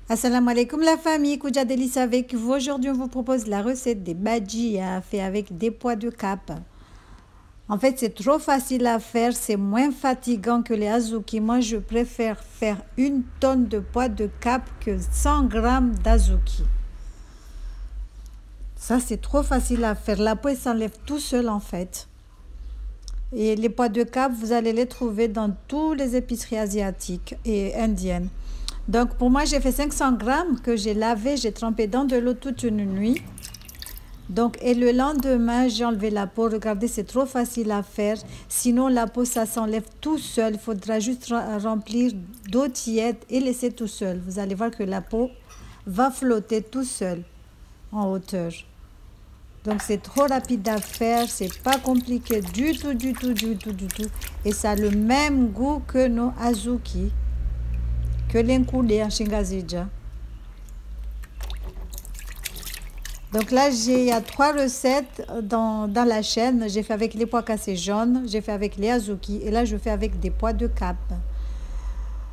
Assalamu alaikum la famille, Koudia Délice avec vous. Aujourd'hui, on vous propose la recette des bhajia fait avec des pois de cap. En fait, c'est trop facile à faire, c'est moins fatigant que les azuki. Moi, je préfère faire 1 tonne de pois de cap que 100 grammes d'azuki. Ça, c'est trop facile à faire. La peau s'enlève tout seul en fait. Et les pois de cap, vous allez les trouver dans toutes les épiceries asiatiques et indiennes. Donc pour moi, j'ai fait 500 grammes que j'ai lavé, j'ai trempé dans de l'eau toute une nuit. Donc, et le lendemain, j'ai enlevé la peau. Regardez, c'est trop facile à faire. Sinon, la peau, ça s'enlève tout seul. Il faudra juste remplir d'eau tiède et laisser tout seul. Vous allez voir que la peau va flotter tout seul en hauteur. Donc, c'est trop rapide à faire. C'est pas compliqué du tout. Et ça a le même goût que nos azuki. Que l'incoulé en Shingazija. Donc là, il y a 3 recettes dans la chaîne. J'ai fait avec les pois cassés jaunes, j'ai fait avec les azuki et là, je fais avec des pois de cap.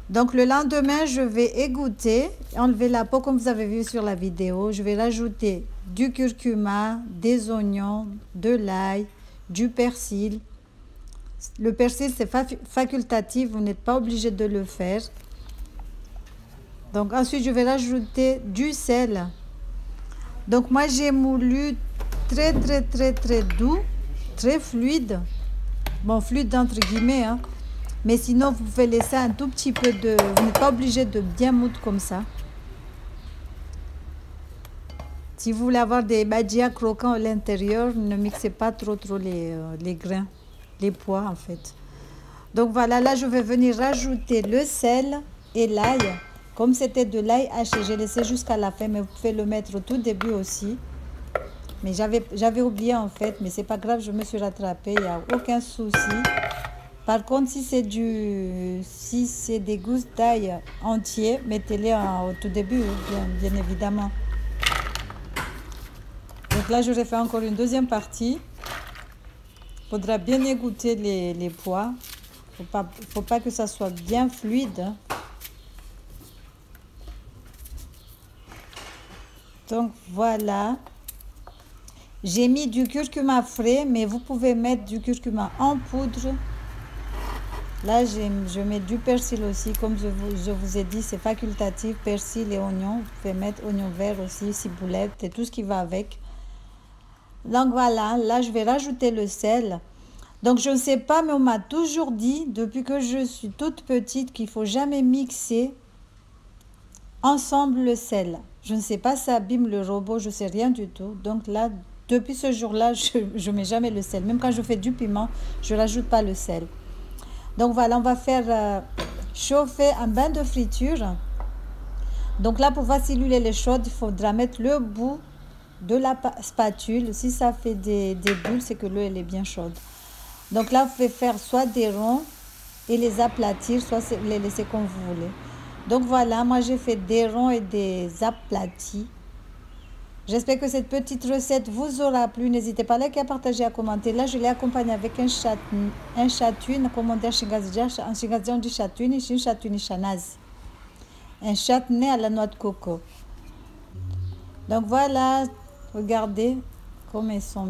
Donc le lendemain, je vais égoutter, enlever la peau comme vous avez vu sur la vidéo. Je vais rajouter du curcuma, des oignons, de l'ail, du persil. Le persil, c'est facultatif, vous n'êtes pas obligé de le faire. Donc ensuite, je vais rajouter du sel. Donc moi, j'ai moulu très doux, très fluide. Bon, fluide entre guillemets, hein. Mais sinon, vous pouvez laisser un tout petit peu de... Vous n'êtes pas obligé de bien moudre comme ça. Si vous voulez avoir des bhajia croquants à l'intérieur, ne mixez pas trop les grains, les pois en fait. Donc voilà, là, je vais venir rajouter le sel et l'ail. Comme c'était de l'ail haché, j'ai laissé jusqu'à la fin, mais vous pouvez le mettre au tout début aussi. Mais j'avais oublié en fait, mais c'est pas grave, je me suis rattrapée, il n'y a aucun souci. Par contre, si c'est des gousses d'ail entiers, mettez-les au tout début, bien évidemment. Donc là, je refais encore une deuxième partie. Il faudra bien égoutter les pois. Faut pas que ça soit bien fluide. Donc voilà, j'ai mis du curcuma frais, mais vous pouvez mettre du curcuma en poudre. Là, je mets du persil aussi, comme je vous ai dit, c'est facultatif, persil et oignon. Vous pouvez mettre oignon vert aussi, ciboulette et tout ce qui va avec. Donc voilà, là je vais rajouter le sel. Donc je ne sais pas, mais on m'a toujours dit, depuis que je suis toute petite, qu'il ne faut jamais mixer ensemble le sel. Je ne sais pas, ça abîme le robot, je ne sais rien du tout. Donc là, depuis ce jour-là, je ne mets jamais le sel. Même quand je fais du piment, je ne rajoute pas le sel. Donc voilà, on va faire chauffer un bain de friture. Donc là, pour faciliter les chaudes, il faudra mettre le bout de la spatule. Si ça fait des bulles, c'est que l'eau elle est bien chaude. Donc là, vous pouvez faire soit des ronds et les aplatir, soit les laisser comme vous voulez. Donc voilà, moi j'ai fait des ronds et des aplatis. J'espère que cette petite recette vous aura plu. N'hésitez pas à liker, à partager, à commenter. Là, je l'ai accompagné avec un chatuine, comme on dit en Shingazia, on dit chatuine, ici une chatuine chanaz. Un chutney à la noix de coco. Donc voilà, regardez comme ils sont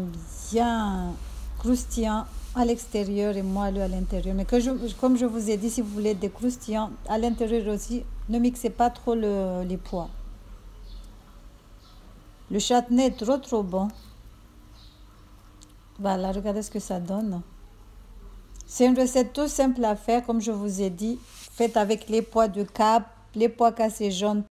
bien croustillants à l'extérieur et moelleux à l'intérieur. Mais comme je vous ai dit, si vous voulez des croustillants à l'intérieur aussi, ne mixez pas trop les pois. Le chutney est trop bon. Voilà, regardez ce que ça donne. C'est une recette tout simple à faire, comme je vous ai dit. Faites avec les pois de cap, les pois cassés jaunes.